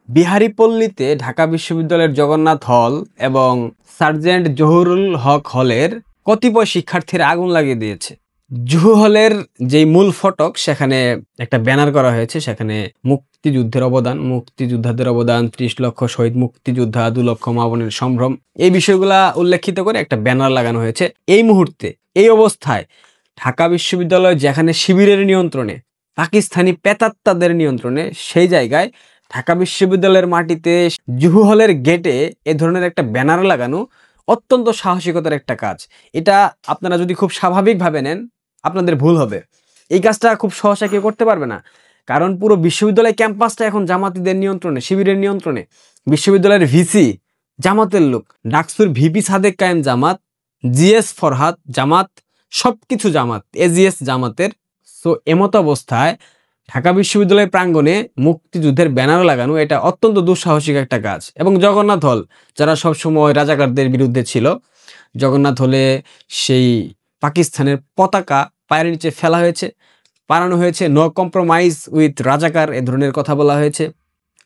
বিহারীপল্লীতে ঢাকা বিশ্ববিদ্যালয়ের জগন্নাথ হল এবং সার্জেন্ট জহুরুল হক হলের কতিপয় শিক্ষার্থীরা আগুন লাগিয়ে দিয়েছে। জুহু হলের যেই মূল ফটক সেখানে একটা ব্যানার করা হয়েছে, সেখানে মুক্তিযুদ্ধের অবদান, মুক্তিযোদ্ধাদের অবদান, 30 লক্ষ শহীদ মুক্তিযোদ্ধা, 2 লক্ষ মা বোনের সম্ভ্রম, এই বিষয়গুলা উল্লেখিত করে একটা ব্যানার লাগানো হয়েছে। এই মুহূর্তে এই অবস্থায় ঢাকা বিশ্ববিদ্যালয় যেখানে শিবিরের নিয়ন্ত্রণে, পাকিস্তানি পেতাত্তাদের নিয়ন্ত্রণে, সেই জায়গায় ঢাকা বিশ্ববিদ্যালয়ের মাটিতে জুহু হলের গেটে এ ধরনের একটা ব্যানার লাগানো অত্যন্ত সাহসিকতার একটা কাজ। এটা আপনারা যদি খুব স্বাভাবিকভাবে নেন, আপনাদের ভুল হবে। এই কাজটা খুব সহসা কেউ করতে পারবে না, কারণ পুরো বিশ্ববিদ্যালয় ক্যাম্পাসটা এখন জামাতিদের নিয়ন্ত্রণে, শিবিরের নিয়ন্ত্রণে। বিশ্ববিদ্যালয়ের ভিসি জামাতের লোক, ডাকসুর ভিপি সাদেক কায়েম জামাত, জিএস ফরহাদ জামাত, সবকিছু জামাত, এজিএস জামাতের। সো এমত অবস্থায় ঢাকা বিশ্ববিদ্যালয় প্রাঙ্গণে মুক্তিযুদ্ধের ব্যানার লাগানো এটা অত্যন্ত দুঃসাহসিক একটা কাজ। এবং জগন্নাথ হল, যারা সবসময় রাজাকারদের বিরুদ্ধে ছিল, জগন্নাথ হলে সেই পাকিস্তানের পতাকা পায়ের নিচে ফেলা হয়েছে, বানানো হয়েছে নো কম্প্রোমাইজ উইথ রাজাকার, এ ধরনের কথা বলা হয়েছে।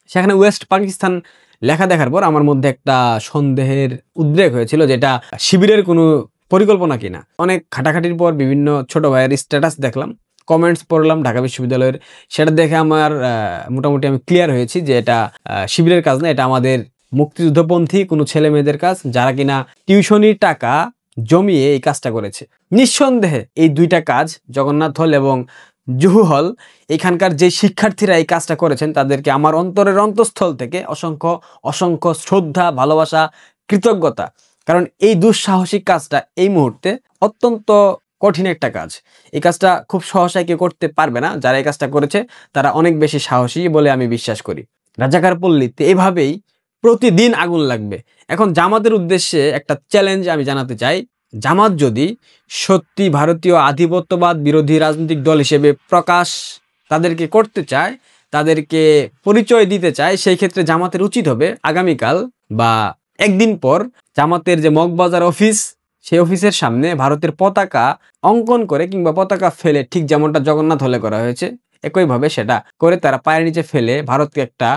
সেখানে ওয়েস্ট পাকিস্তান লেখা দেখার পর আমার মধ্যে একটা সন্দেহের উদ্রেক হয়েছিল, যেটা শিবিরের কোনো পরিকল্পনা কিনা। অনেক ঘাটাঘাটির পর বিভিন্ন ছোট ভাইয়ের স্ট্যাটাস দেখলাম, কমেন্টস পড়লাম ঢাকা বিশ্ববিদ্যালয়ের, সেটা দেখে আমার মোটামুটি আমি ক্লিয়ার হয়েছি যে এটা শিবিরের কাজ না, এটা আমাদের মুক্তিযুদ্ধপন্থী কোনো ছেলে মেয়েদের কাজ, যারা কিনা টিউশনির টাকা জমিয়ে এই কাজটা করেছে। নিঃসন্দেহে এই দুইটা কাজ, জগন্নাথ হল এবং জুহু হল, এখানকার যে শিক্ষার্থীরা এই কাজটা করেছেন তাদেরকে আমার অন্তরের অন্তঃস্থল থেকে অসংখ্য অসংখ্য শ্রদ্ধা, ভালোবাসা, কৃতজ্ঞতা। কারণ এই দুঃসাহসিক কাজটা এই মুহূর্তে অত্যন্ত কঠিন একটা কাজ। এই কাজটা খুব সহসায় কেউ করতে পারবে না। যারা এই কাজটা করেছে তারা অনেক বেশি সাহসী বলে আমি বিশ্বাস করি। রাজাকার পল্লীতে এভাবেই প্রতিদিন আগুন লাগবে। এখন জামাতের উদ্দেশ্যে একটা চ্যালেঞ্জ আমি জানাতে চাই, জামাত যদি সত্যি ভারতীয় আধিপত্যবাদ বিরোধী রাজনৈতিক দল হিসেবে প্রকাশ তাদেরকে করতে চায়, তাদেরকে পরিচয় দিতে চায়, সেই ক্ষেত্রে জামাতের উচিত হবে আগামীকাল বা একদিন পর জামাতের যে মগবাজার অফিস, সেই অফিসের সামনে ভারতের পতাকা অঙ্কন করে কিংবা পতাকা ফেলে, ঠিক যেমনটা জগন্নাথ হলে করা হয়েছে একইভাবে সেটা করে তারা পায়ের নিচে ফেলে ভারতকে একটা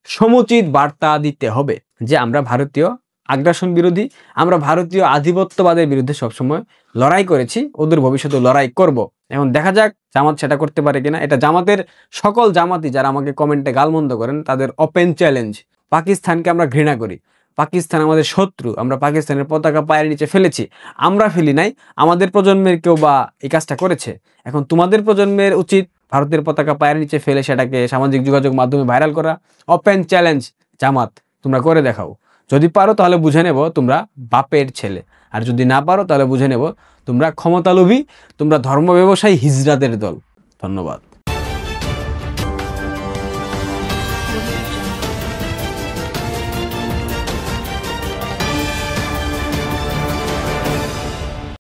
সমুচিত বার্তা দিতে হবে যে আমরা ভারতীয় আগ্রাসন বিরোধী, আমরা ভারতীয় আধিপত্যবাদের বিরুদ্ধে সবসময় লড়াই করেছি, ওদের ভবিষ্যতে লড়াই করব। এখন দেখা যাক জামাত সেটা করতে পারে কিনা। এটা জামাতের সকল জামাতি যারা আমাকে কমেন্টে গালমন্দ করেন তাদের ওপেন চ্যালেঞ্জ। পাকিস্তানকে আমরা ঘৃণা করি, পাকিস্তান আমাদের শত্রু, আমরা পাকিস্তানের পতাকা পায়ের নিচে ফেলেছি, আমরা ফেলি নাই, আমাদের প্রজন্মের কেউ বা এই কাজটা করেছে। এখন তোমাদের প্রজন্মের উচিত ভারতের পতাকা পায়ের নিচে ফেলে সেটাকে সামাজিক যোগাযোগ মাধ্যমে ভাইরাল করা। ওপেন চ্যালেঞ্জ জামাত, তোমরা করে দেখাও। যদি পারো তাহলে বুঝে নেব তোমরা বাপের ছেলে, আর যদি না পারো তাহলে বুঝে নেব তোমরা ক্ষমতালোভী, তোমরা ধর্ম ব্যবসায়ী হিজড়াদের দল। ধন্যবাদ।